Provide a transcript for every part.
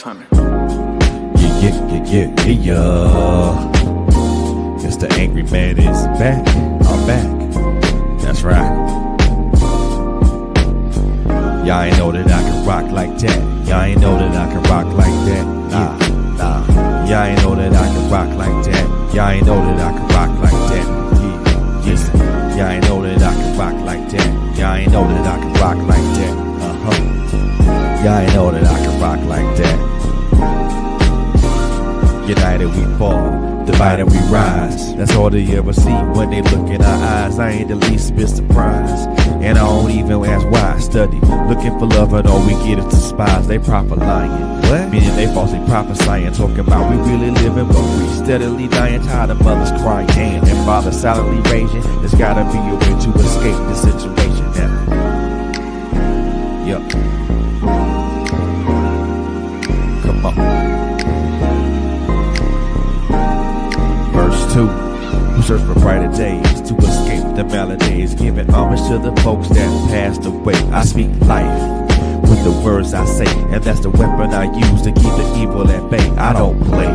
timing. Yeah. It's the angry man is back. I'm back. That's right. Y'all ain't know that I can rock like that. Y'all ain't know that I can rock like that. Nah. Y'all ain't know that I can rock like that. Y'all ain't know that I can rock like that. Yeah. Y'all ain't know that I can rock like that. Y'all ain't know that I can rock like that. Y'all ain't know that I can rock like that. United we fall, divided we rise. That's all they ever see when they look in our eyes. I ain't the least bit surprised, and I don't even ask why I study. Looking for love and all we get is despise. They proper lying, what? Meaning they falsely prophesying, talking about we really living, but we steadily dying. Tired of mothers crying and fathers silently raging. There's gotta be a way to escape this situation now. Yup. Come on. Verse 2, we search for brighter days to escape the maladies, giving homage to the folks that passed away. I speak life with the words I say, and that's the weapon I use to keep the evil at bay. I don't play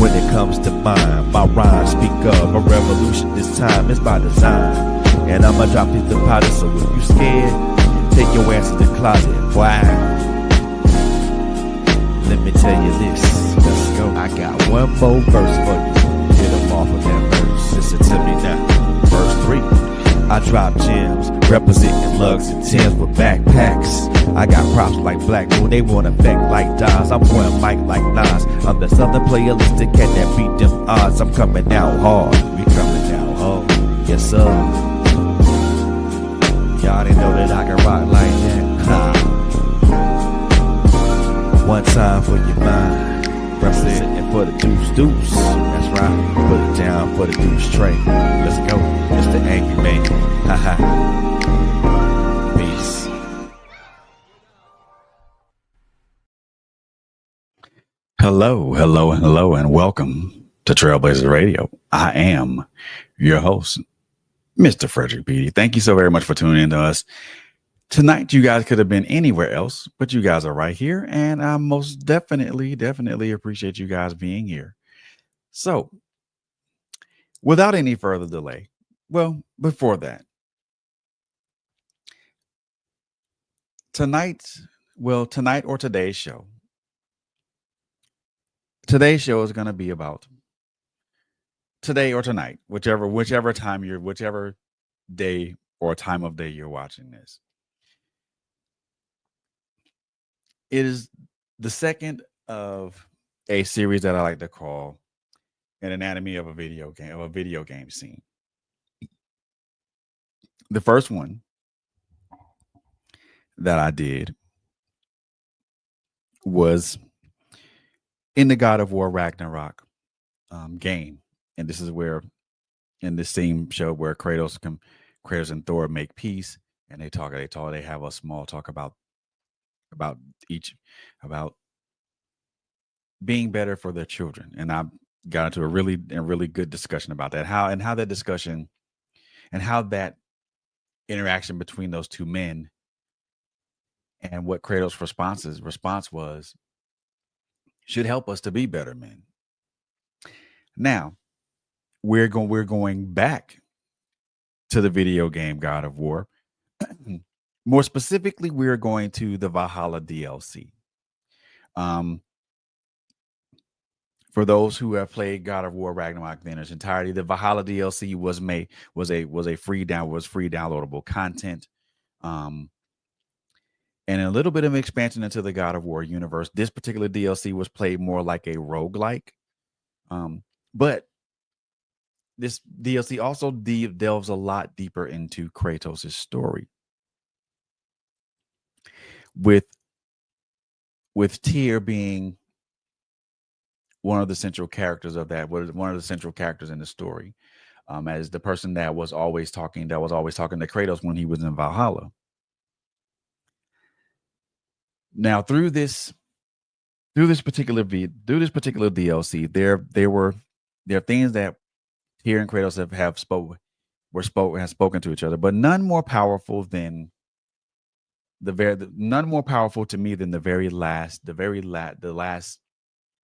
when it comes to mine. My rhymes speak of a revolution this time. It's by design, and I'ma drop these deposits. So if you scared, take your ass to the closet. Why? Let me tell you this. Let's go. I got one more verse for you. Get them off of that verse. Listen to me now. Verse 3. I drop gems, representing lugs and Timbs with backpacks. I got props like Black Moon, they want effect like Dimes. I'm pouring mic like Nas. I'm the southern playalistic cat that beat them odds. I'm coming down hard. We coming down hard. Yes, sir. Y'all didn't know that I can rock like that. One time for your mind. Representing for the deuce. That's right. Put it down for the deuce tray. Let's go. It's the angry man. Peace. Hello, and welcome to Trailblazers Radio. I am your host, Mr. Frederick Beatty. Thank you so very much for tuning in to us. Tonight, you guys could have been anywhere else, but you guys are right here, and I most definitely appreciate you guys being here. So, without any further delay, well, before that, tonight or today's show is going to be about today or tonight, whichever day or time of day you're watching this. It is the second of a series that I like to call an anatomy of a video game scene. The first one that I did was in the God of War Ragnarok game, and this is where, in this same show, where Kratos and Thor make peace, and they have a small talk about being better for their children, and I got into a really good discussion about that, how that discussion and how that interaction between those two men and what Kratos' response was should help us to be better men. Now we're going back to the video game God of War. More specifically, we're going to the Valhalla DLC. For those who have played God of War Ragnarok in its entirety, the Valhalla DLC was free downloadable content, and a little bit of expansion into the God of War universe. This particular DLC was played more like a roguelike, but this DLC also delves a lot deeper into Kratos' story, with Tyr being one of the central characters of that, one of the central characters in the story, as the person that was always talking to Kratos when he was in Valhalla. Now, through this particular DLC, there are things that Tyr and Kratos have spoken to each other, but none more powerful than none more powerful to me than the last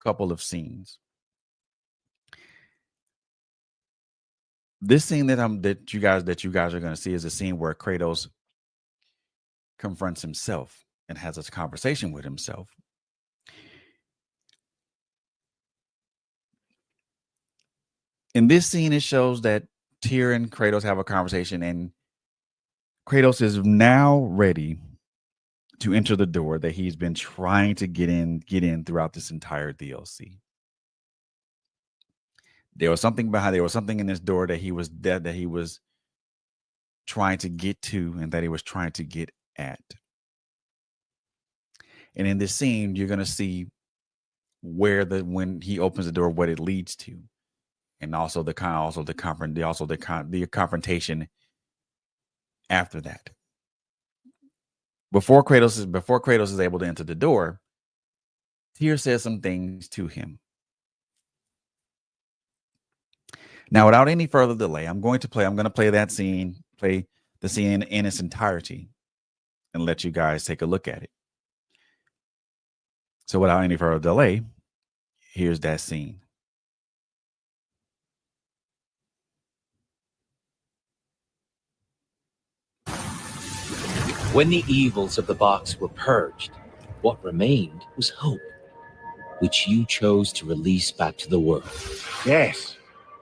couple of scenes. This scene that you guys are going to see is a scene where Kratos confronts himself and has a conversation with himself. In this scene, it shows that Tyr and Kratos have a conversation, and Kratos is now ready to enter the door that he's been trying to get in throughout this entire DLC. There was something in this door that he was trying to get to, and that he was trying to get at. And in this scene, you're gonna see when he opens the door, what it leads to, and also the confrontation after that. Before Kratos is able to enter the door, Tyr says some things to him. Now, without any further delay, I'm going to play the scene in its entirety, and let you guys take a look at it. So without any further delay, here's that scene. When the evils of the box were purged, what remained was hope, which you chose to release back to the world. Yes.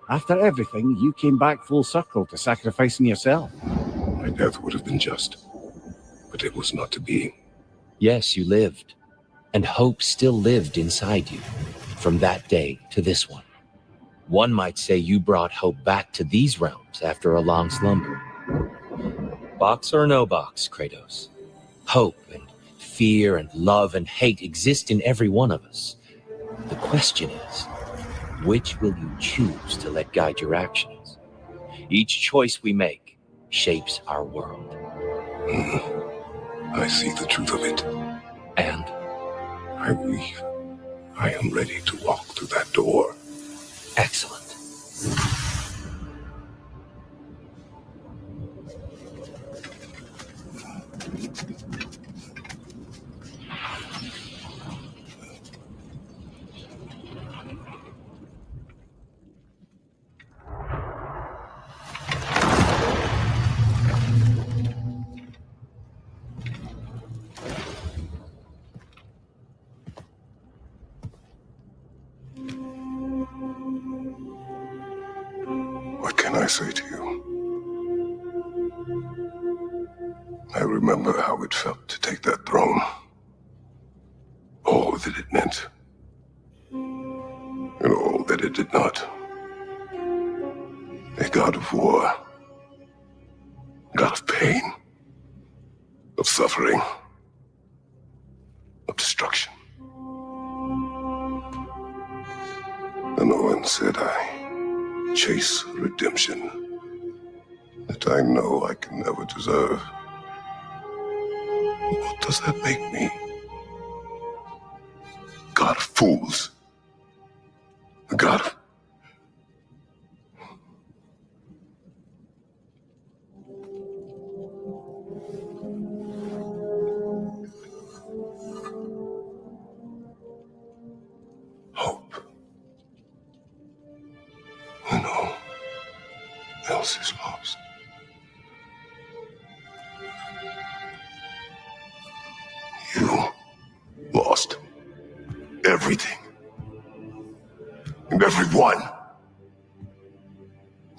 After everything, you came back full circle to sacrificing yourself. My death would have been just, but it was not to be. Yes, you lived, and hope still lived inside you, from that day to this one. One might say you brought hope back to these realms after a long slumber. Box or no box, Kratos, hope and fear and love and hate exist in every one of us. The question is, which will you choose to let guide your actions? Each choice we make shapes our world. I see the truth of it. And I believe I am ready to walk through that door. excellent. What can I say to you? I remember how it felt to take that throne. All that it meant. And all that it did not. A god of war. God of pain. Of suffering. Of destruction. And Owen said I chase redemption that I know I can never deserve. What does that make me? God of fools. A god of... hope. When all else is lost. You lost everything. And everyone.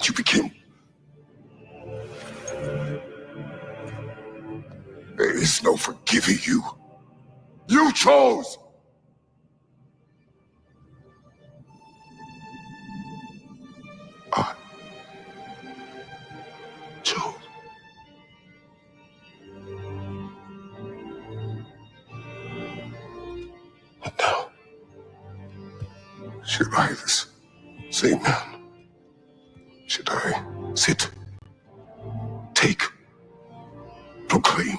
You became... There is no forgiving you. You chose! I chose. And now, should I, this same man, should I sit, take, proclaim,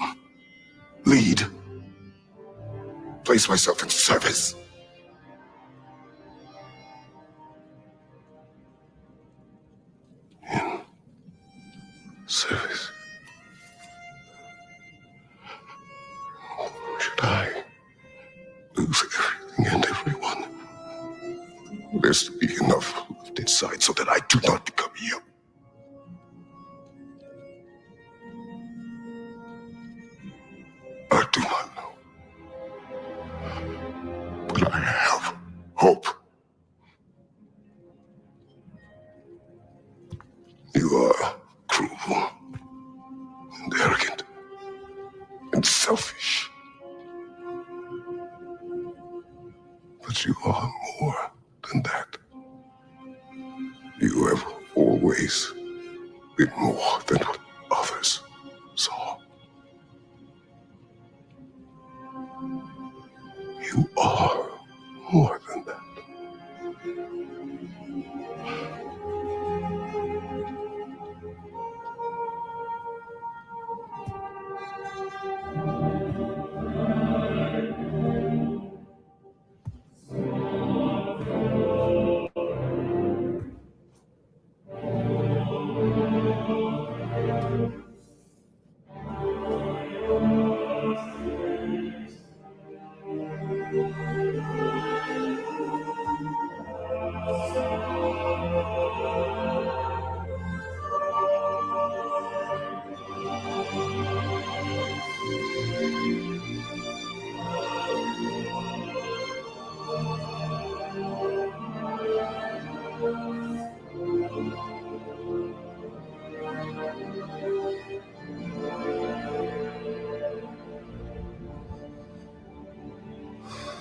lead, place myself in service? In service. there's to be enough left inside so that I do not become you. I do not know. But I have hope. You are cruel and arrogant and selfish. But you are more than that. You have always been more than what others saw. You are more than that.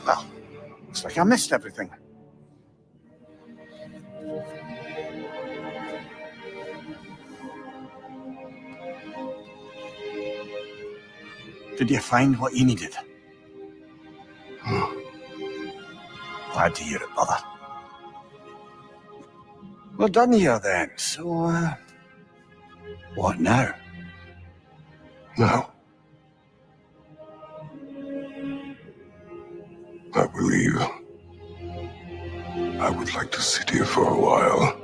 Well, looks like I missed everything. Did you find what you needed? Glad to hear it, brother. Well done here then. So, what now? Now, I believe I would like to sit here for a while.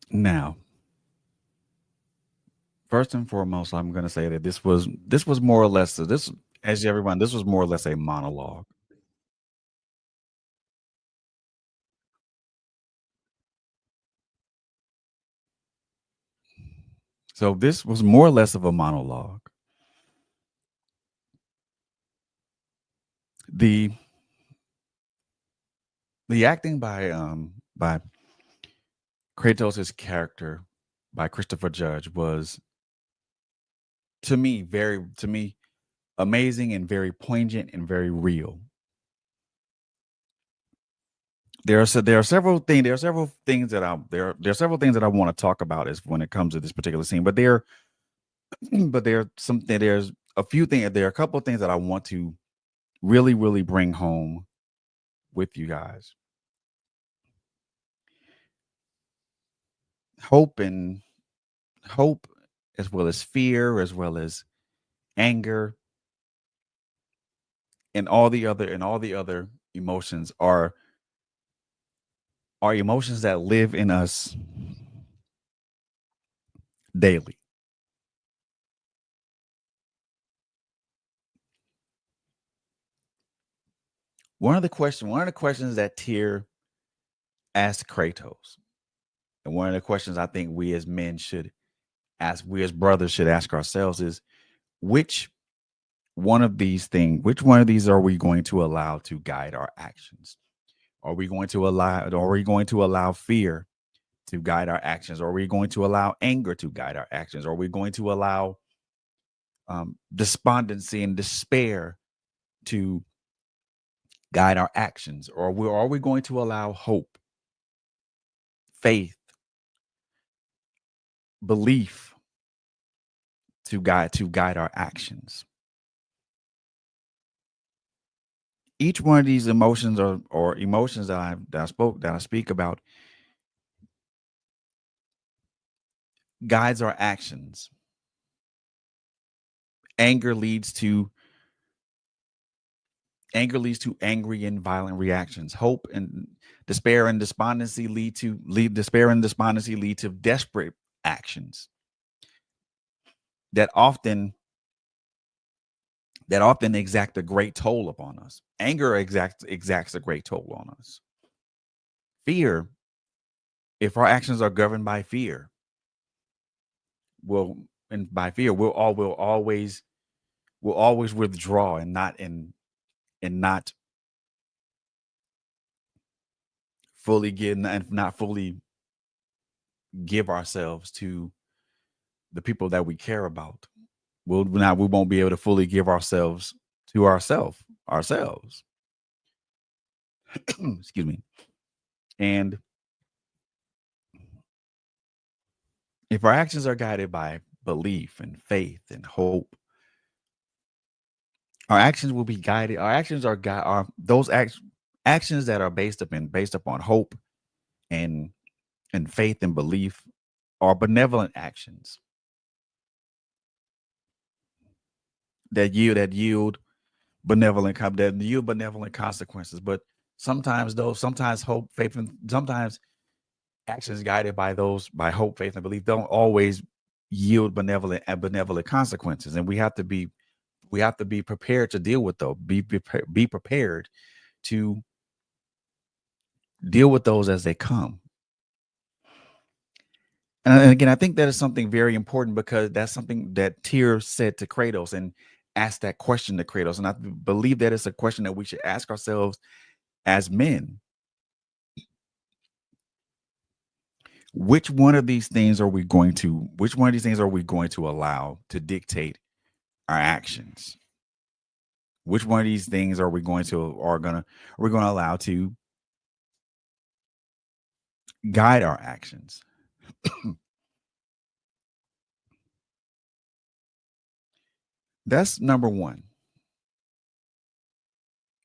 Now, first and foremost, I'm going to say that this was more or less this as everyone this was more or less a monologue. So this was more or less of a monologue. The acting by Kratos' character by Christopher Judge was to me amazing and very poignant and very real. There are several things that I want to talk about as when it comes to this particular scene, but there's a few things, there are a couple of things that I want to really bring home with you guys. Hope as well as fear, as well as anger, and all the other emotions are emotions that live in us daily. One of the questions that Tyr asked Kratos, and one of the questions I think we as men should ask, we as brothers should ask ourselves is, which one of these are we going to allow to guide our actions? Are we going to allow fear to guide our actions? Are we going to allow anger to guide our actions? Are we going to allow despondency and despair to guide our actions? Or are we going to allow hope, faith, belief to guide our actions? Each one of these emotions or emotions that I speak about guides our actions. Anger leads to angry and violent reactions. Hope and despair and despondency lead to desperate actions that often exact a great toll upon us. Anger exacts a great toll on us. Fear, if our actions are governed by fear, we'll always withdraw and not fully give ourselves to the people that we care about. We won't be able to fully give ourselves to ourselves. Excuse me. And if our actions are guided by belief and faith and hope, our actions will be guided. Our actions are those actions that are based upon hope and faith and belief are benevolent actions that yield benevolent consequences. But sometimes hope, faith, and sometimes actions guided by hope, faith, and belief don't always yield benevolent consequences, and we have to be prepared to deal with those. Be prepared to deal with those as they come. And again, I think that is something very important, because that's something that Tyr said to Kratos and asked that question to Kratos. And I believe that it's a question that we should ask ourselves as men. Which one of these things are we going to allow to dictate our actions? Which one of these things are we going to allow to guide our actions? That's number one.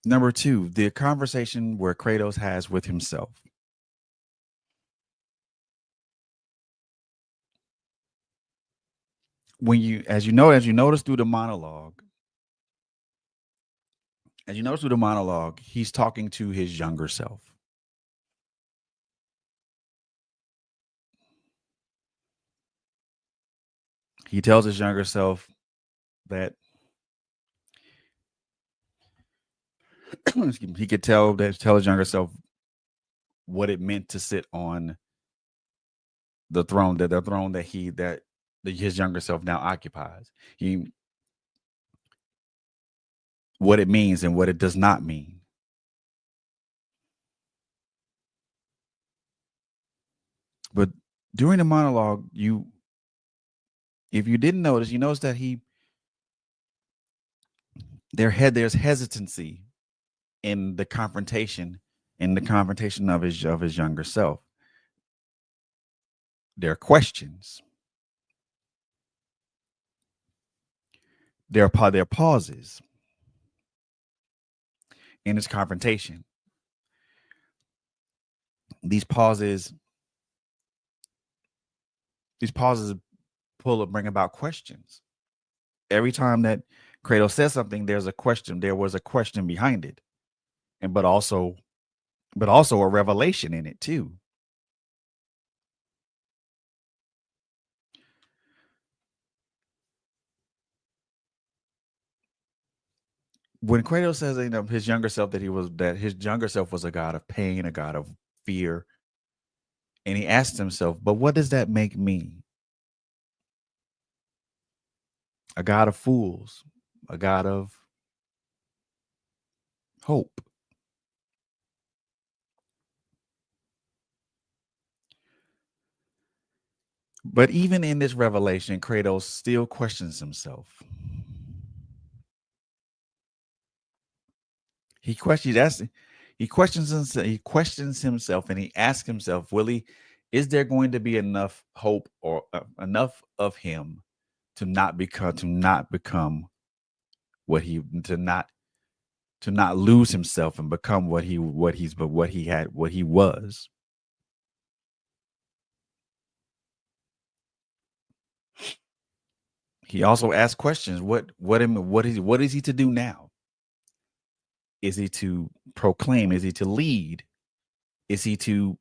Number two, the conversation where Kratos has with himself. As you notice through the monologue, he's talking to his younger self. He tells his younger self that he could tell his younger self what it meant to sit on the throne that his younger self now occupies. What it means and what it does not mean. But during the monologue, if you didn't notice, you notice that there's hesitancy in the confrontation of his younger self. There are questions. There are pauses in his confrontation. These pauses bring about questions. Every time that Kratos says something, there's a question. There was a question behind it, but also a revelation in it too. When Kratos says, his younger self his younger self was a god of pain, a god of fear, and he asked himself, but what does that make me? A god of fools, a god of hope. But even in this revelation, Kratos still questions himself. He questions himself, and he asks himself, is there going to be enough hope or enough of him to not become what he to not lose himself and become what he was. He also asked questions. What is he to do now? Is he to proclaim? Is he to lead? Is he to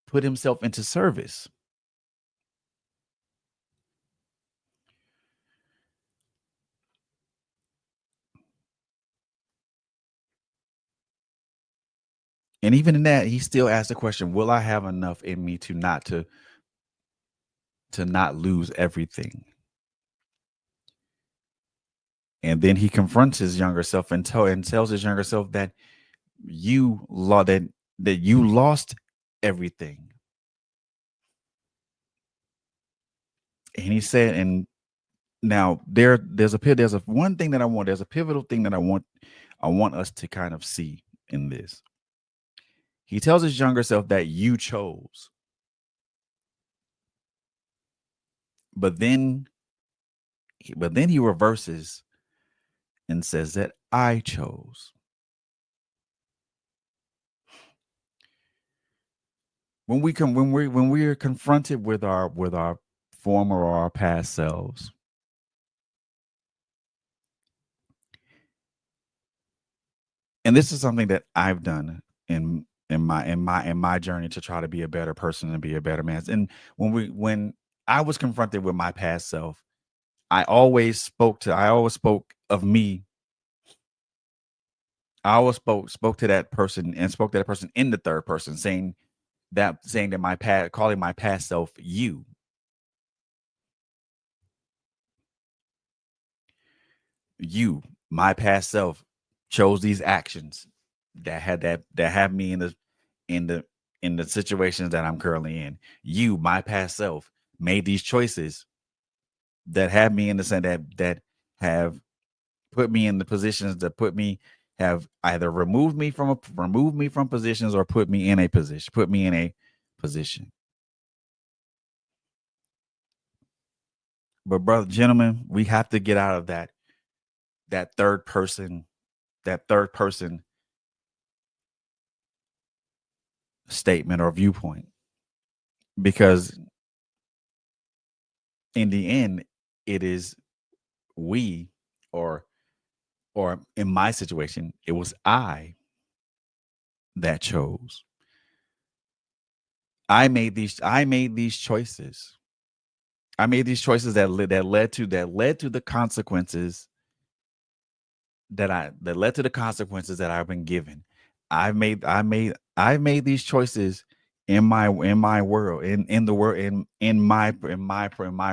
put himself into service? And even in that, he still asked the question, will I have enough in me to not lose everything? And then he confronts his younger self and tells his younger self that you lost everything. And he said, and now there's a one thing that I want, there's a pivotal thing that I want us to kind of see in this. He tells his younger self that you chose. But then he reverses and says that I chose. When we're confronted with our former or our past selves, and this is something that I've done in my journey to try to be a better person and be a better man. And when I was confronted with my past self, I always spoke of me. I always spoke to that person and spoke to that person in the third person, saying that calling my past self you. You, my past self, chose these actions that have me in the situations that I'm currently in. You, my past self, made these choices that have me in the sense that have put me in the positions that have either removed me from positions or put me in a position. But brother, gentlemen, we have to get out of that third person statement or viewpoint, because in the end, it is we, or in my situation, it was I that chose. I made these choices. I made these choices that led to the consequences that led to the consequences that I've been given. I've made these choices in my world, in the world, in my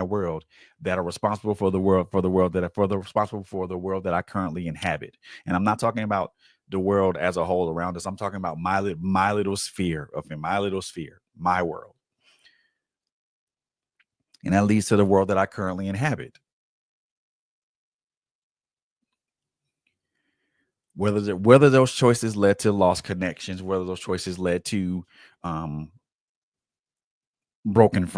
world, that are responsible for the world responsible for the world that I currently inhabit. And I'm not talking about the world as a whole around us. I'm talking about my little sphere, my world. And that leads to the world that I currently inhabit. Whether those choices led to lost connections, whether those choices led to broken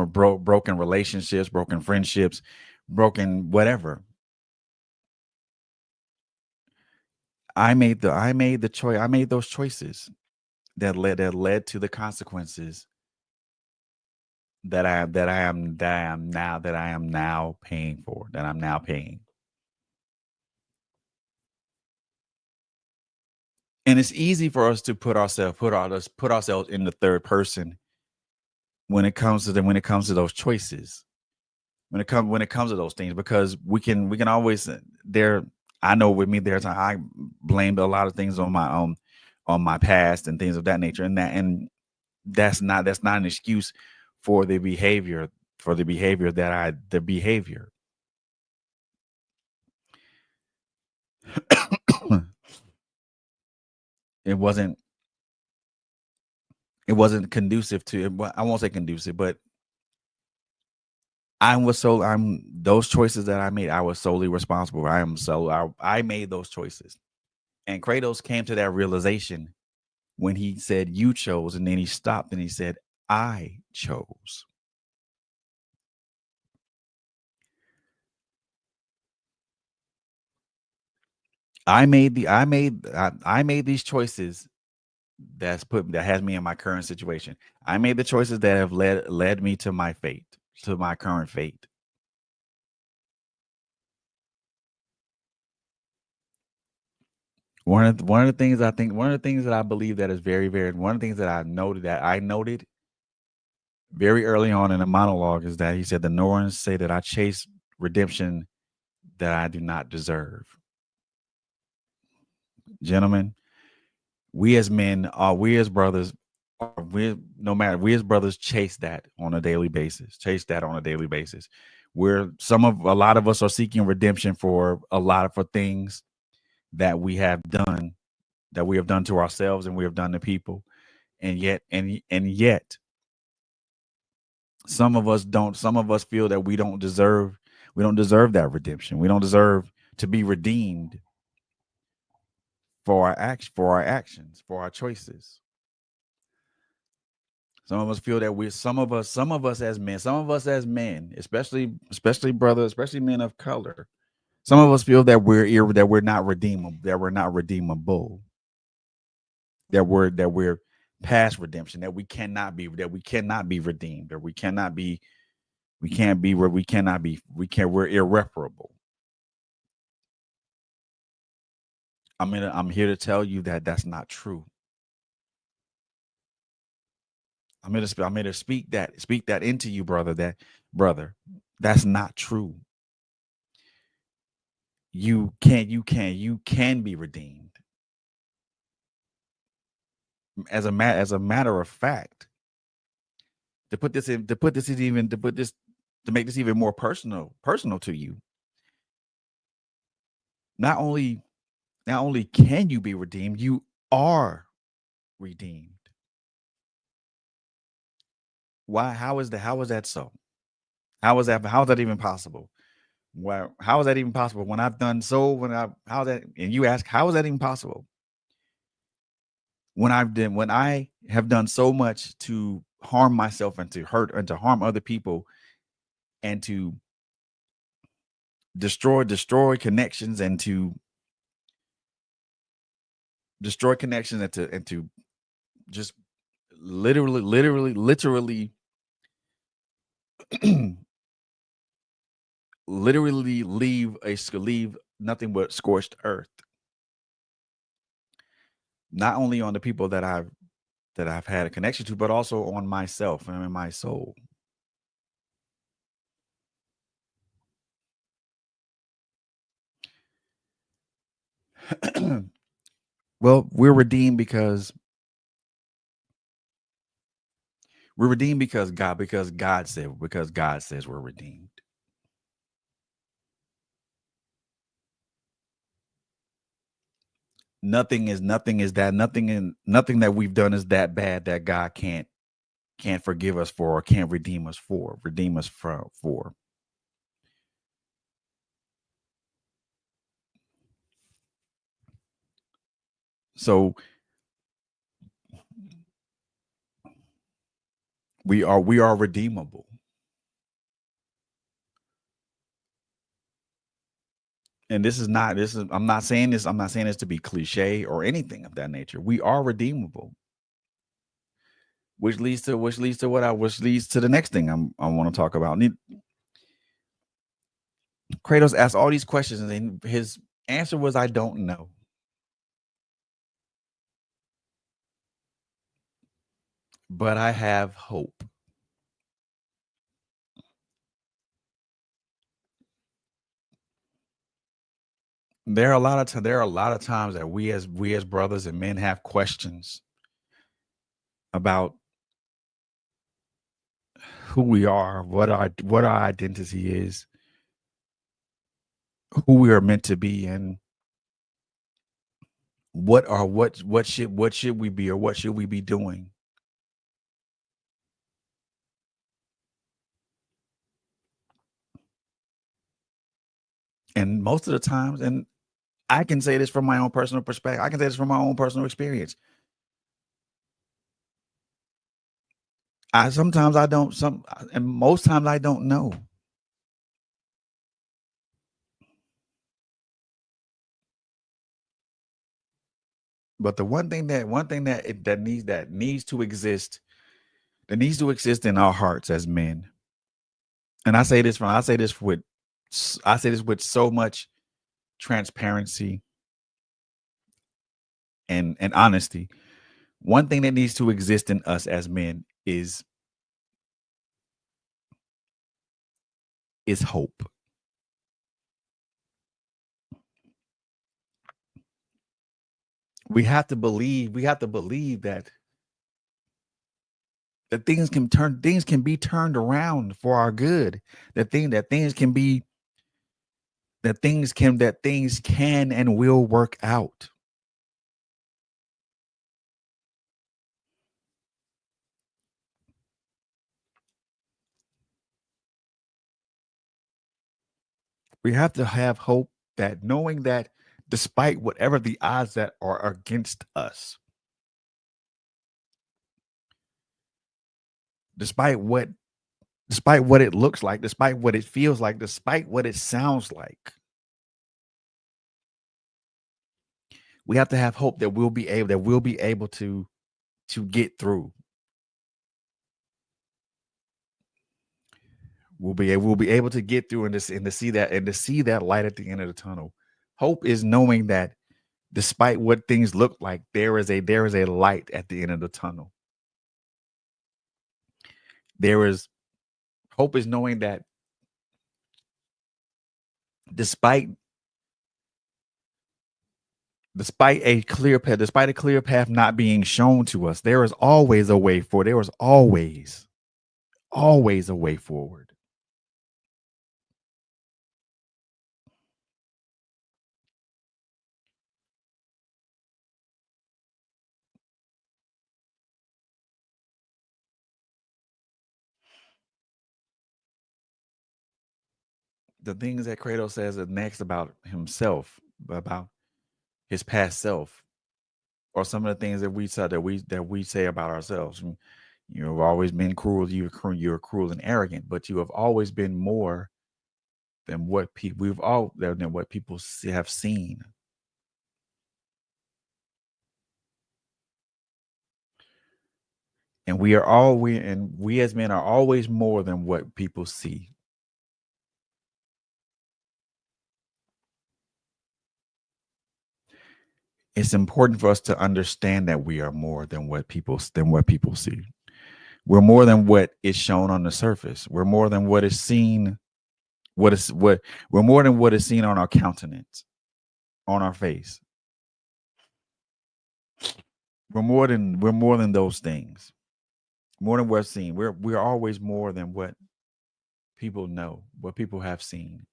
relationships, broken friendships, broken whatever. I made those choices that led to the consequences that I am now paying for, that I'm now paying. And it's easy for us to put ourselves in the third person when it comes to those choices, when it comes to those things, because we can always I know with me, I blamed a lot of things on my past and things of that nature, and that's not an excuse for the behavior it wasn't conducive to, I won't say conducive, but those choices that I made, I was solely responsible. I made those choices. And Kratos came to that realization when he said, you chose, and then he stopped and he said, I chose. I made these choices that has me in my current situation. I made the choices that have led me to my fate. to my current fate. One of the things I think, one of the things that I believe that is very, very, one of the things that I noted very early on in the monologue is that he said the Norns say that I chase redemption that I do not deserve. Gentlemen, we as men we as brothers we as brothers chase that on a daily basis. Where a lot of us are seeking redemption for for things that we have done to ourselves and we have done to people. And yet some of us feel that we don't deserve that redemption. We don't deserve to be redeemed for our actions, for our choices. Some of us feel that some of us as men, especially brothers, especially men of color, some of us feel that we're not redeemable, that we're past redemption, that we cannot be redeemed, or we're irreparable. I'm here to tell you that that's not true. I'm here to speak that into you, brother. That's not true. You can be redeemed. As a matter of fact, to make this even more personal to you. Not only can you be redeemed, you are redeemed. Why? How is that so? How is that even possible? Well, how is that even possible when I've done so? And you ask, how is that even possible? When I have done so much to harm myself and to hurt and to harm other people and to destroy connections and to just literally leave nothing but scorched earth. Not only on the people that I've had a connection to, but also on myself and in my soul. Well, we're redeemed because God says we're redeemed. Nothing that we've done is that bad that God can't forgive us for or can't redeem us for. So we are redeemable. And I'm not saying this to be cliche or anything of that nature. We are redeemable. Which leads to the next thing I want to talk about. Kratos asked all these questions and his answer was, I don't know. But I have hope. There are a lot of times that we as brothers and men have questions about who we are, what our identity is, who we are meant to be, and what should we be, or what should we be doing. And most of the times, and I can say this from my own personal perspective, I can say this from my own personal experience. Most times I don't know. But the one thing that needs to exist in our hearts as men and I say this with so much transparency and honesty. One thing that needs to exist in us as men is hope. We have to believe that things can be turned around for our good. That things can and will work out. We have to have hope, that knowing that despite whatever the odds that are against us, despite what it looks like, despite what it feels like, despite what it sounds like, we have to have hope that we'll be able to get through. We'll be able to get through and to see that light at the end of the tunnel. Hope is knowing that despite what things look like, there is a light at the end of the tunnel. Hope is knowing that despite a clear path not being shown to us, there is always a way forward. There is always a way forward. The things that Kratos says next about himself, about his past self, or some of the things that we said that we say about ourselves. You have always been cruel. You're cruel and arrogant, but you have always been more than what people have seen. And we as men are always more than what people see. It's important for us to understand that we are more than what people see. We're more than what is shown on the surface. We're more than what is seen. We're more than what is seen on our countenance, on our face. We're more than those things. More than what's seen. We're always more than what people know, what people have seen.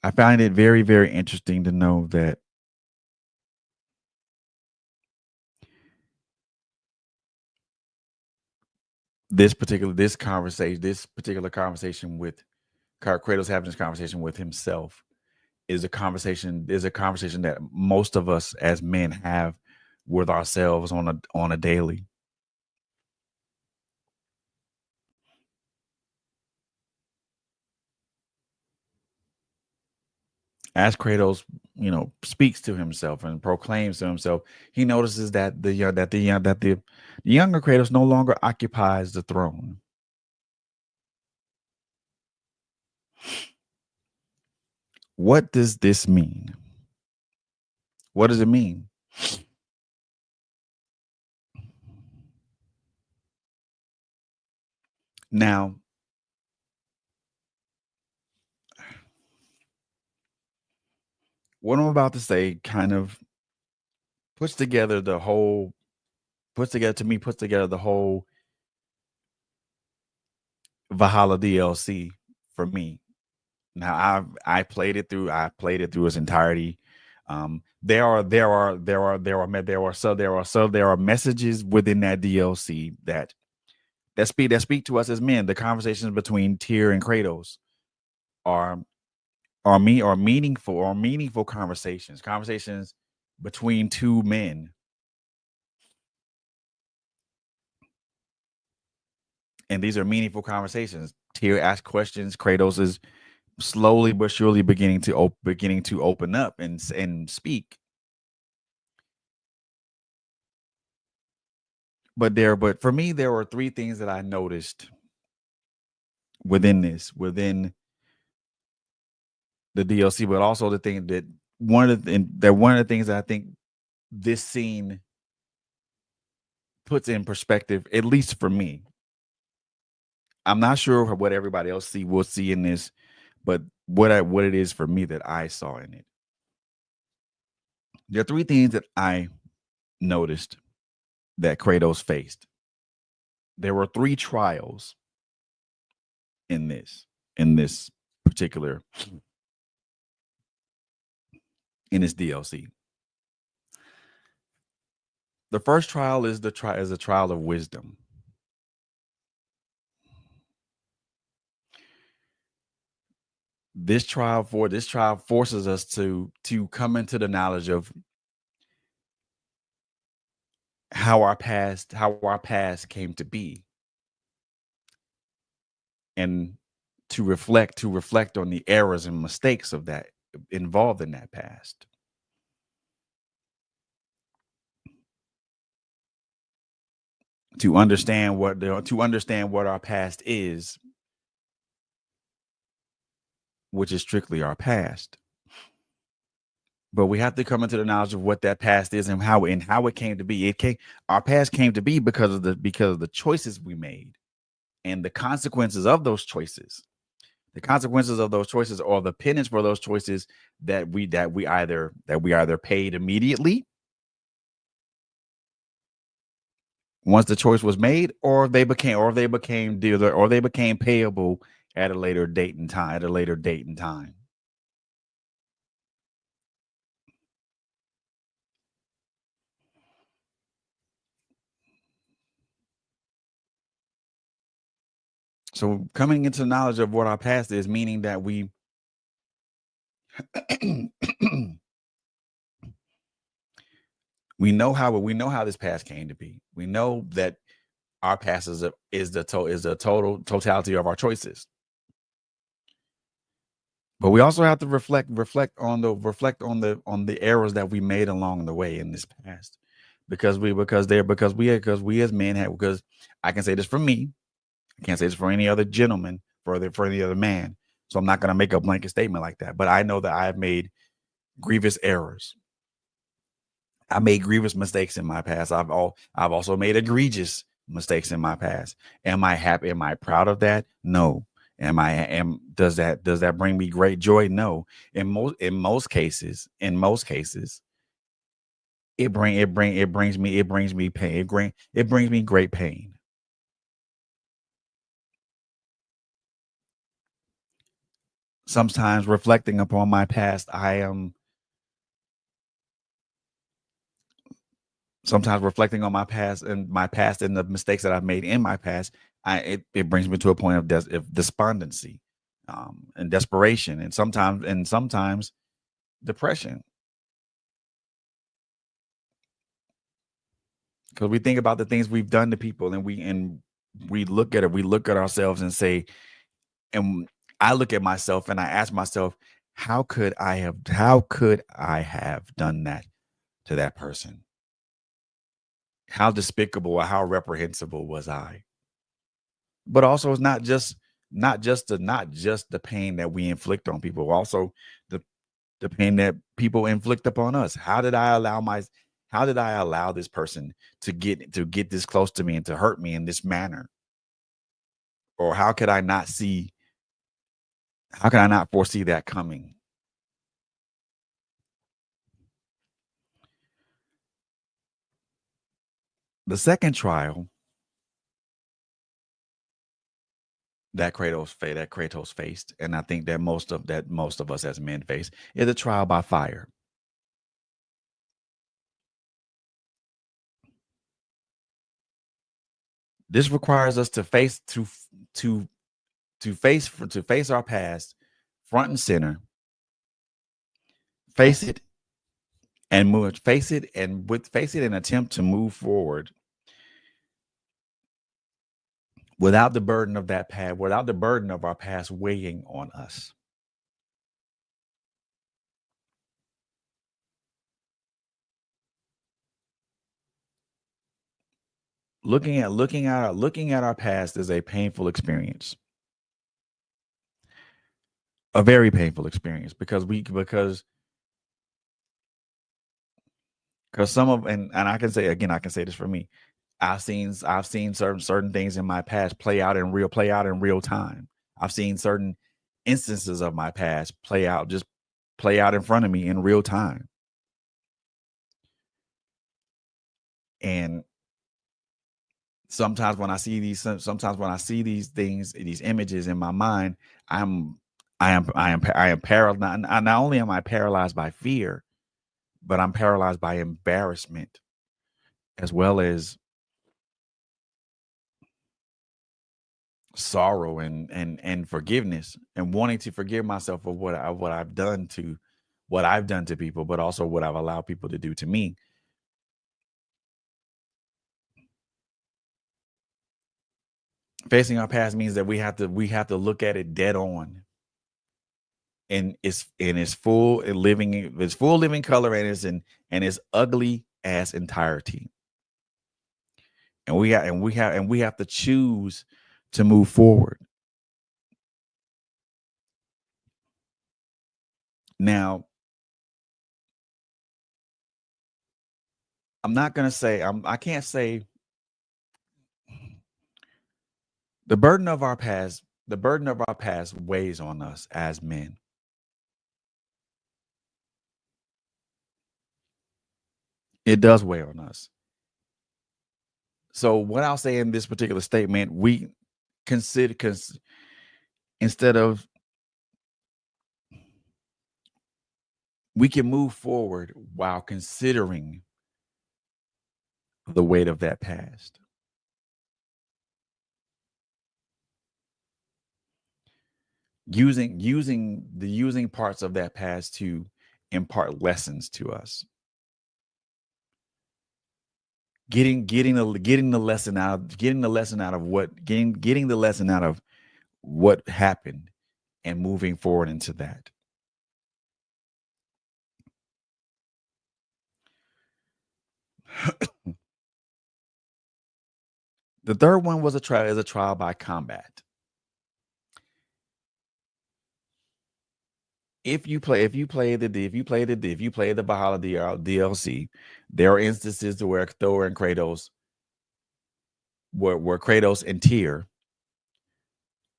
I find it very, very interesting to know that this particular conversation with Kratos having this conversation with himself is a conversation that most of us as men have with ourselves on a daily. As Kratos, speaks to himself and proclaims to himself, he notices that the younger Kratos no longer occupies the throne. What does this mean? What does it mean? Now, what I'm about to say kind of puts together the whole Valhalla DLC for me. Now I played it through its entirety. There are messages within that DLC that speak to us as men. The conversations between Tyr and Kratos are meaningful conversations between two men. And these are meaningful conversations. Tyr asks questions, Kratos is slowly but surely beginning to open up and speak. But for me, there were three things that I noticed within the DLC, but also the thing that one of the things that I think this scene puts in perspective, at least for me. I'm not sure what everybody else will see in this, but what it is for me that I saw in it. There are three things that I noticed that Kratos faced. There were three trials in this particular DLC. The first trial is a trial of wisdom. This trial forces us to come into the knowledge of how our past came to be, and to reflect on the errors and mistakes of that involved in that past. To understand what our past is, which is strictly our past. But we have to come into the knowledge of what that past is and how it came to be. Our past came to be because of the choices we made and the consequences of those choices. The consequences of those choices, or the penance for those choices, that we either paid immediately once the choice was made, or they became payable at a later date and time. So coming into knowledge of what our past is, meaning that we we know how this past came to be. We know that our past is the totality of our choices. But we also have to reflect on the errors that we made along the way in this past, because we as men have, because I can say this for me, I can't say this for any other gentleman, for any other man. So I'm not going to make a blanket statement like that. But I know that I have made grievous errors. I made grievous mistakes in my past. I've also made egregious mistakes in my past. Am I happy? Am I proud of that? No. Does that bring me great joy? No. In most cases, it brings me pain. It brings me great pain. Sometimes reflecting upon my past, sometimes reflecting on my past and the mistakes that I've made in my past, it brings me to a point of despondency, and desperation, and sometimes depression. Because we think about the things we've done to people, and we look at ourselves and say, and I look at myself and I ask myself, how could I have done that to that person? How despicable or how reprehensible was I? But also, it's not just the pain that we inflict on people, also the pain that people inflict upon us. How did I allow this person to get this close to me and to hurt me in this manner? Or how could I not foresee that coming? The second trial that Kratos faced, and I think that most of us as men face, is a trial by fire. This requires us to face our past front and center, face it and attempt to move forward without the burden of our past weighing on us. looking at our past is a painful experience. A very painful experience because some of and I can say again, I can say this for me. I've seen certain things in my past play out in real time. I've seen certain instances of my past play out in front of me in real time. And sometimes when I see these things, these images in my mind, I am paralyzed. Not only am I paralyzed by fear, but I'm paralyzed by embarrassment as well as sorrow and forgiveness and wanting to forgive myself for what I've done to people, but also what I've allowed people to do to me. Facing our past means that we have to look at it dead on, and it's full living color, and it's ugly ass entirety. And we have to choose to move forward. Now, I'm not gonna say I can't say the burden of our past weighs on us as men. It does weigh on us. So what I'll say in this particular statement, we consider instead of we can move forward while considering the weight of that past. Using parts of that past to impart lessons to us. Getting the lesson out of what happened and moving forward into that. The third one was a trial by combat. If you play the Valhalla DLC, there are instances to where Thor and Kratos where Kratos and Tyr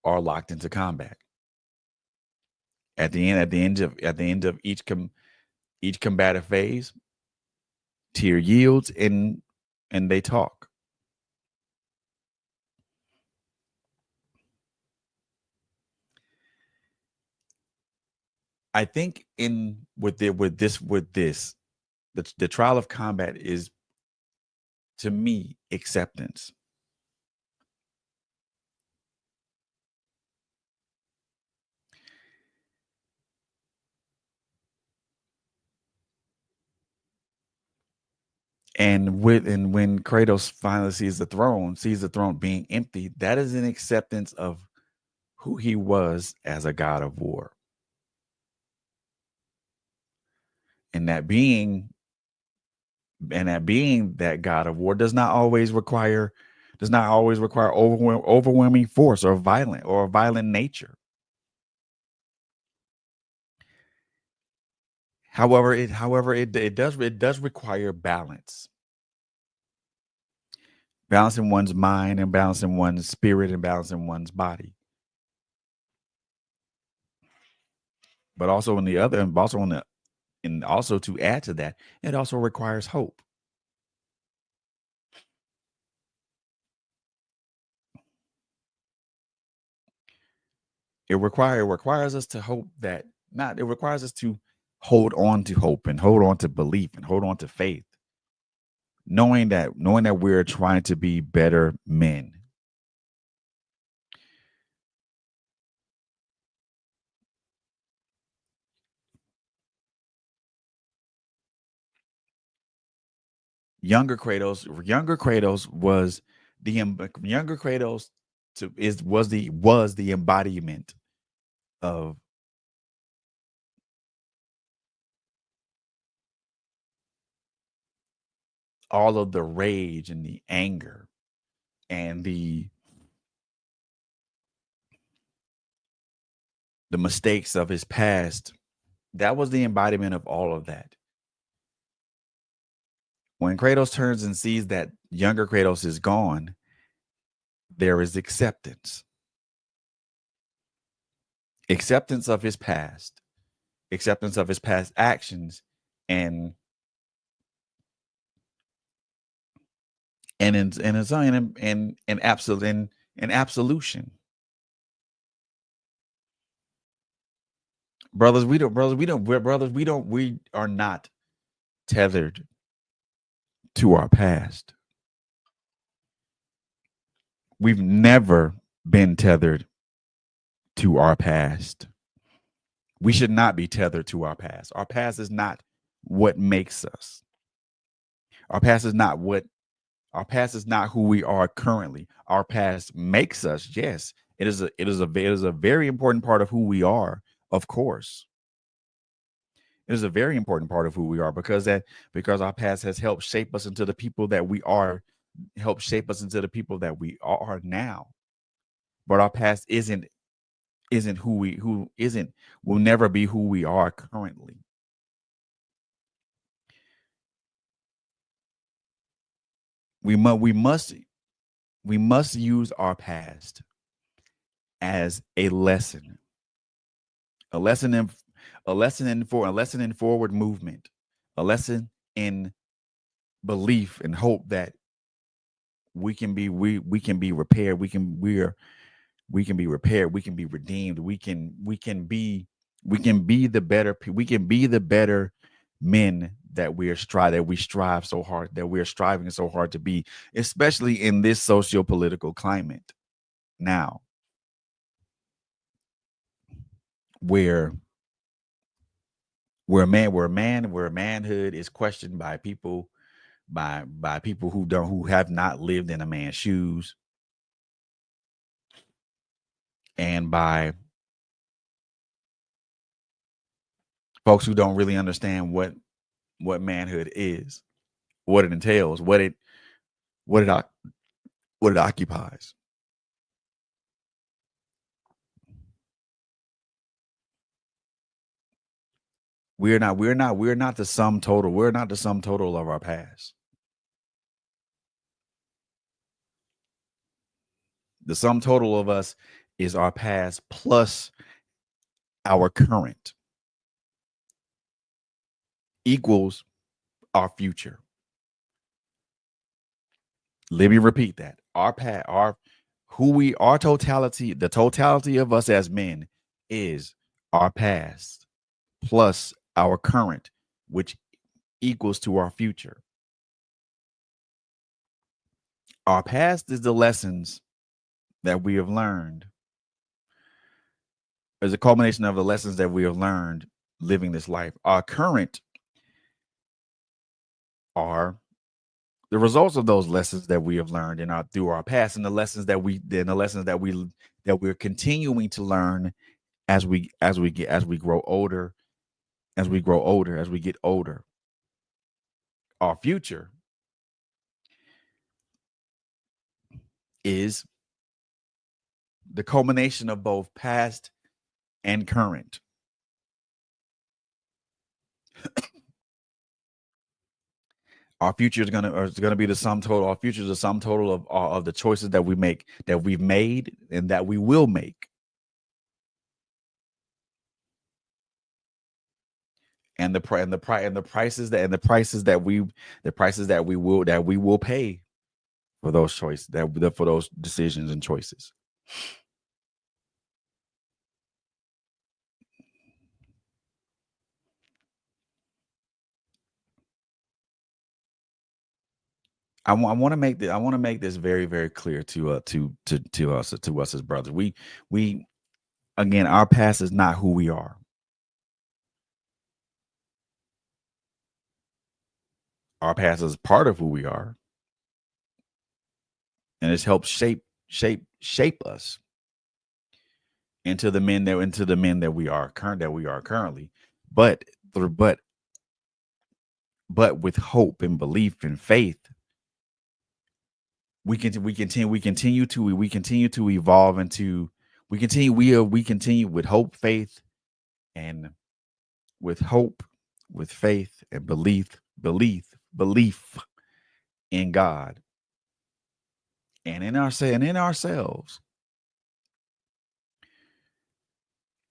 are locked into combat. At the end of each combative phase, Tyr yields and they talk. I think with this, the trial of combat is, to me, acceptance. And when Kratos finally sees the throne being empty, that is an acceptance of who he was as a god of war. And that being that god of war does not always require overwhelming force or violent nature. However, it does require balance. Balancing one's mind and balancing one's spirit and balancing one's body. But also to add to that, it also requires hope. It requires us to hope that it requires us to hold on to hope and hold on to belief and hold on to faith, knowing that we're trying to be better men. Younger Kratos was the embodiment of all of the rage and the anger and the mistakes of his past, that was the embodiment of all of that. When Kratos turns and sees that younger Kratos is gone, there is acceptance. Acceptance of his past, acceptance of his past actions, and absolution. We are not tethered to our past. We've never been tethered to our past. We should not be tethered to our past. Our past is not what makes us. Our past is not who we are currently. Our past makes us. Yes, it is a very important part of who we are, of course. It is a very important part of who we are because our past has helped shape us into the people that we are, helped shape us into the people that we are now. But our past will never be who we are currently. We must use our past as a lesson in forward movement, a lesson in belief and hope that we can be repaired, we can be repaired, we can be redeemed, we can be the better men that we strive so hard, that we are striving so hard to be, especially in this socio-political climate now, where manhood is questioned by people who have not lived in a man's shoes, and by folks who don't really understand what manhood is, what it entails, what it occupies. We're not the sum total. We're not the sum total of our past. The sum total of us is our past plus our current equals our future. Let me repeat that. The totality of us as men is our past plus our current, which equals to our future. Our past is the lessons that we have learned. As a culmination of the lessons that we have learned living this life. Our current are the results of those lessons that we have learned through our past, and the lessons that we're continuing to learn as we grow older, as we get older. Our future is the culmination of both past and current. Our future is gonna be the sum total. Our future is the sum total of the choices that we make, that we've made, and that we will make. And the prices that we will pay for those choices, for those decisions and choices. I want to make this very, very clear to us as brothers. We again, our past is not who we are. Our past is part of who we are, and it's helped shape us into the men that we are currently. But with hope and belief and faith we continue to evolve into we continue with hope, faith, and with hope, with faith and belief in God and in ourselves,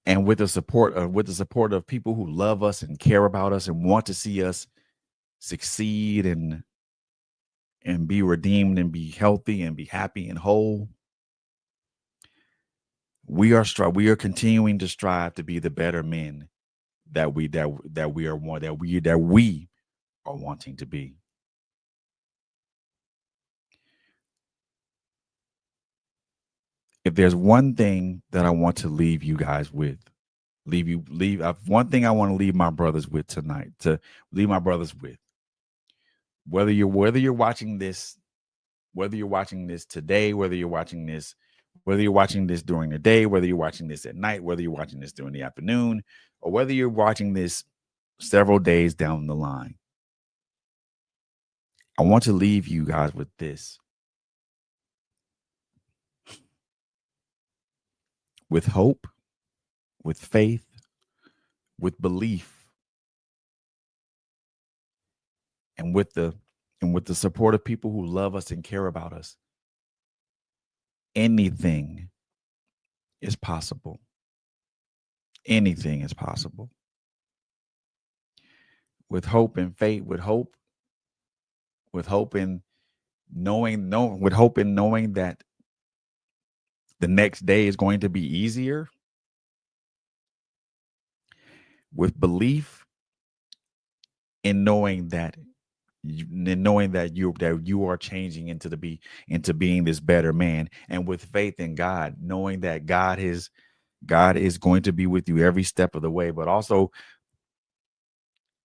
and with the support of people who love us and care about us and want to see us succeed and be redeemed and be healthy and be happy and whole. We are continuing to strive to be the better men that we are wanting to be. If there's one thing that I want to leave you guys with, one thing I want to leave my brothers with tonight, whether you're watching this today, whether you're watching this during the day, whether you're watching this at night, whether you're watching this during the afternoon, or whether you're watching this several days down the line, I want to leave you guys with this. With hope, with faith, with belief, and with the support of people who love us and care about us, anything is possible. Anything is possible. With hope and faith, with hope in knowing that the next day is going to be easier. With belief in knowing that you are changing into being this better man, and with faith in God, knowing that God is going to be with you every step of the way, but also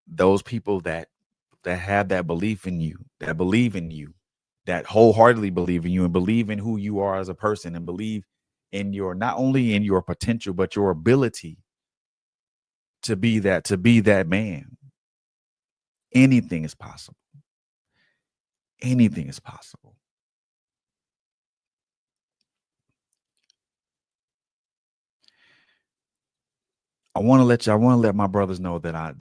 those people that have that belief in you, that believe in you, that wholeheartedly believe in you and believe in who you are as a person, and believe in your, not only in your potential, but your ability to be that man. Anything is possible. Anything is possible. I want to let my brothers know that I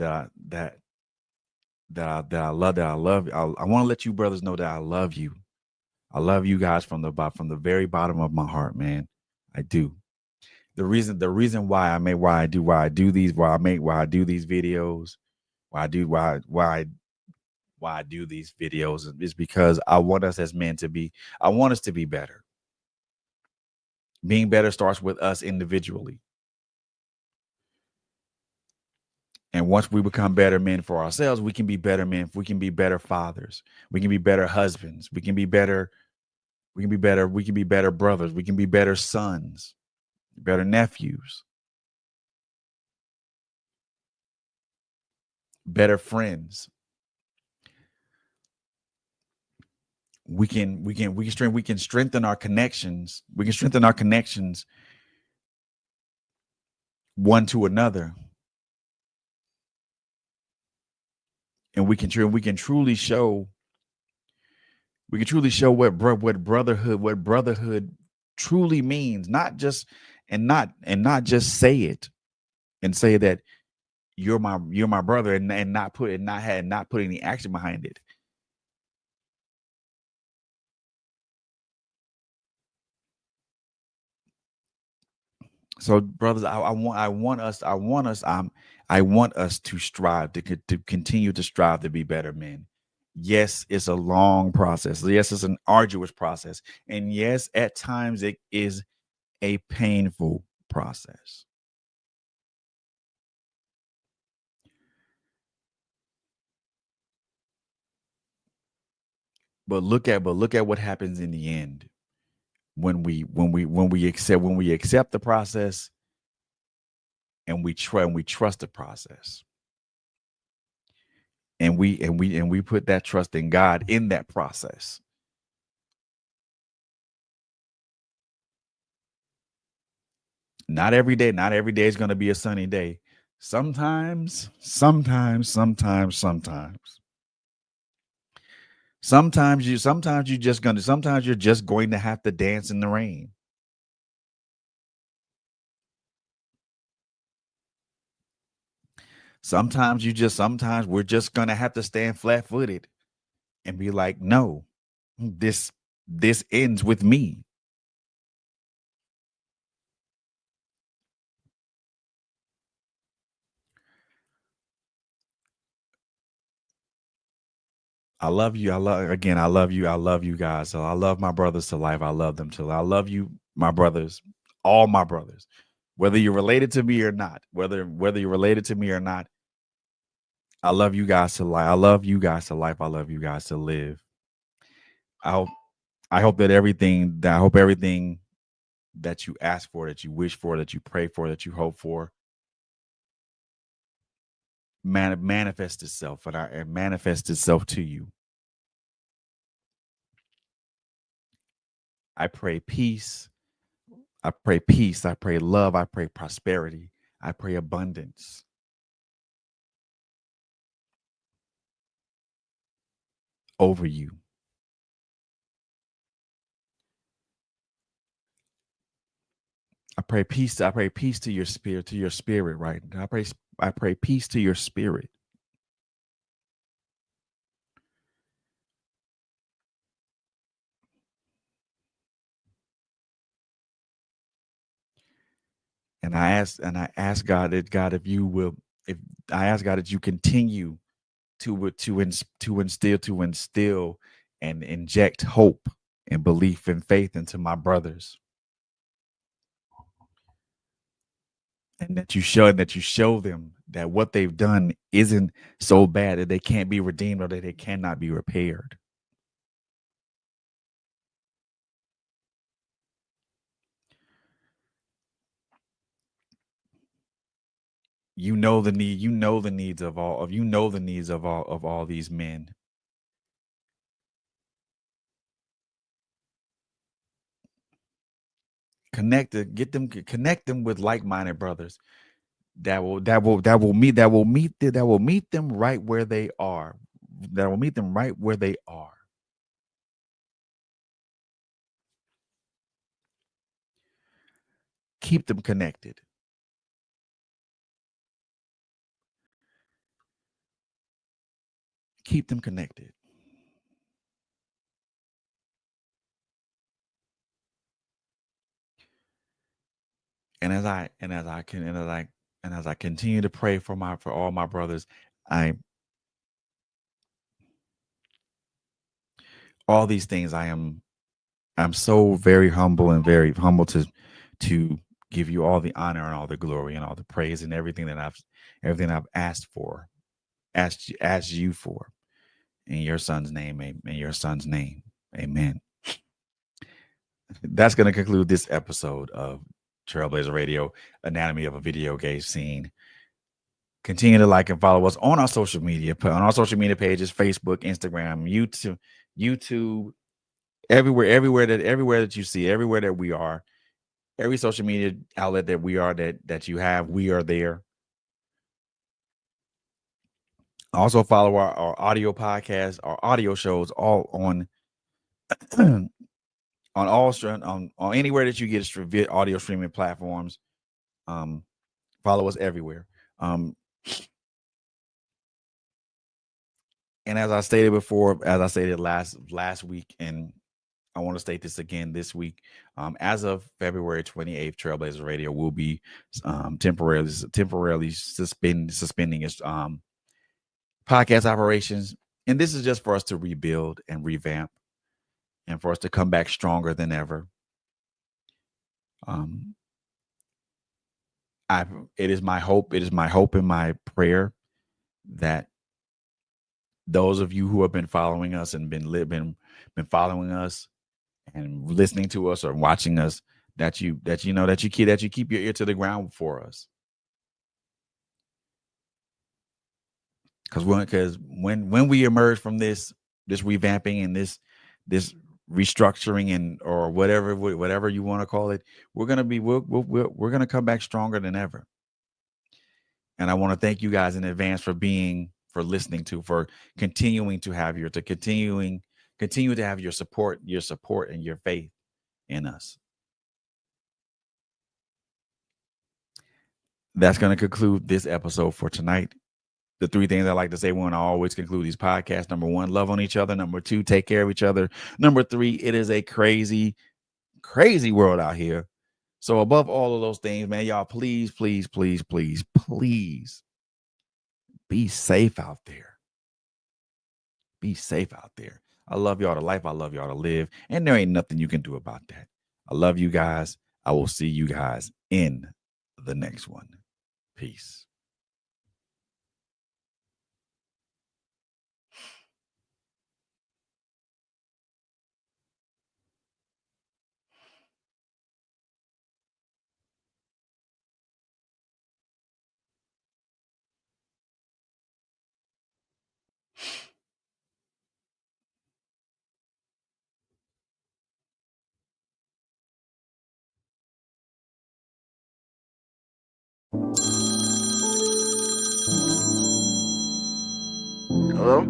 love. I want to let you brothers know that I love you. I love you guys from the very bottom of my heart, man. I do. The reason why I do these videos, why I do these videos is because I want us as men I want us to be better. Being better starts with us individually. And once we become better men for ourselves, we can be better men. We can be better fathers. We can be better husbands. We can be better brothers. We can be better sons, better nephews, better friends. We can strengthen our connections. We can strengthen our connections one to another. And we can truly show what brotherhood truly means, not just say it and say that you're my brother and not put any action behind it. So, brothers, I want us to strive to continue to strive to be better men. Yes, it's a long process. Yes, it's an arduous process. And yes, at times it is a painful process. But look at what happens in the end when we accept the process and we trust the process. And we put that trust in God in that process. Not every day is going to be a sunny day. Sometimes Sometimes you're just going to have to dance in the rain. Sometimes we're just going to have to stand flat-footed and be like, no, this ends with me. I love you. I love you. I love you guys. So I love my brothers to life. I love them to life. I love you, my brothers, all my brothers, whether you're related to me or not, whether you're related to me or not. I love you guys to life. I love you guys to life. I love you guys to live. I hope everything that you ask for, that you wish for, that you pray for, that you hope for, manifests itself and manifests itself to you. I pray peace. I pray peace. I pray love. I pray prosperity. I pray abundance. Over you. I pray peace. I pray peace to your spirit, right? I pray peace to your spirit. And I ask God if you will, if I ask God that you continue to instill and inject hope and belief and faith into my brothers. And that you show them that what they've done isn't so bad that they can't be redeemed or that they cannot be repaired. You know the needs of all these men. Connect them with like-minded brothers that will meet them right where they are. That will meet them right where they are. Keep them connected. Keep them connected. And as I continue to pray for all my brothers, all these things, I'm so very humble to give you all the honor and all the glory and all the praise and everything I've asked you for. In your son's name, amen. That's going to conclude this episode of Trailblazer Radio, Anatomy of a Video Game Scene. Continue to like and follow us on our social media pages, Facebook, Instagram, YouTube, everywhere that you see, everywhere that we are, every social media outlet that we are, that you have, we are there. Also follow our audio podcast, our audio shows, all on on anywhere that you get audio streaming platforms. Follow us everywhere. And as I stated before, as I stated last week, and I want to state this again this week, as of February 28th, Trailblazer Radio will be temporarily suspending its podcast operations. And this is just for us to rebuild and revamp and for us to come back stronger than ever. It is my hope and my prayer that those of you who have been following us and been following us and listening to us or watching us, that you keep your ear to the ground for us. Because when we emerge from this revamping and this restructuring and or whatever you want to call it, we're gonna come back stronger than ever. And I want to thank you guys in advance for listening for continuing to have continuing continue to have your support and your faith in us. That's going to conclude this episode for tonight. The 3 things I like to say when I always conclude these podcasts: number 1, love on each other. Number 2, take care of each other. Number 3, it is a crazy, crazy world out here. So above all of those things, man, y'all, please, please, please, please, please be safe out there. Be safe out there. I love y'all to life. I love y'all to live. And there ain't nothing you can do about that. I love you guys. I will see you guys in the next one. Peace. Hello?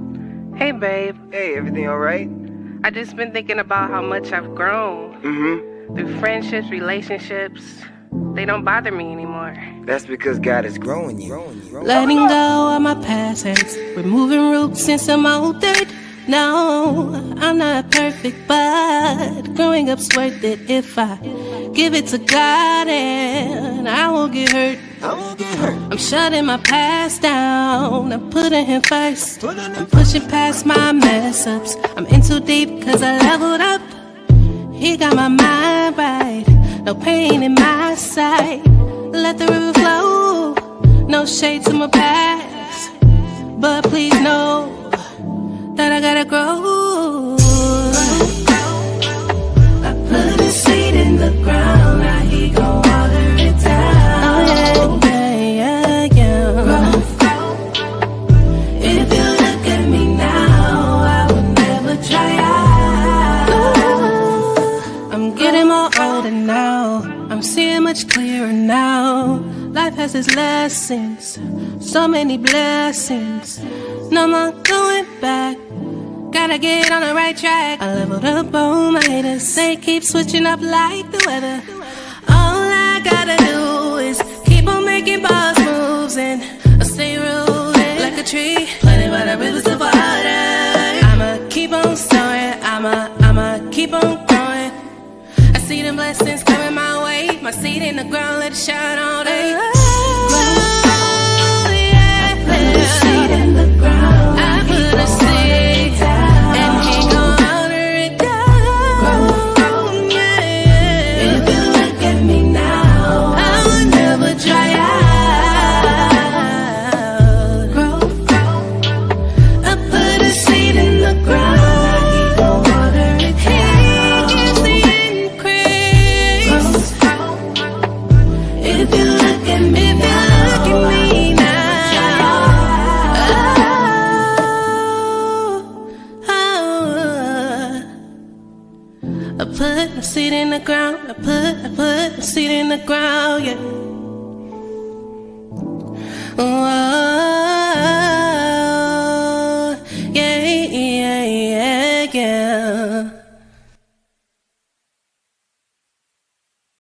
Hey, babe. Hey, everything all right? I just been thinking about how much I've grown. Through friendships, relationships. They don't bother me anymore. That's because God is growing you. Letting go of my past hurts, removing roots and some old dirt. No, I'm not perfect, but growing up's worth it if I give it to God and I won't get hurt. I'm shutting my past down, I'm putting him first. I'm pushing past my mess ups, I'm in too deep cause I leveled up. He got my mind right, no pain in my sight. Let the river flow, no shade to my past, but please know that I gotta grow. I put a seed in the ground, now he gon' water it down. Oh yeah, yeah, yeah. If you look at me now, I would never try out. I'm getting more older now, I'm seeing much clearer now. Life has its lessons, so many blessings. No more going back, gotta get on the right track. I leveled up on my haters, they keep switching up like the weather. All I gotta do is keep on making boss moves and I stay rooted like a tree planted by the rivers of water. I'ma keep on soaring, I'ma keep on growing. I see them blessings coming my way, my seed in the ground, let it shine all day. Seed in the ground, I put the seed in the ground, yeah. Whoa.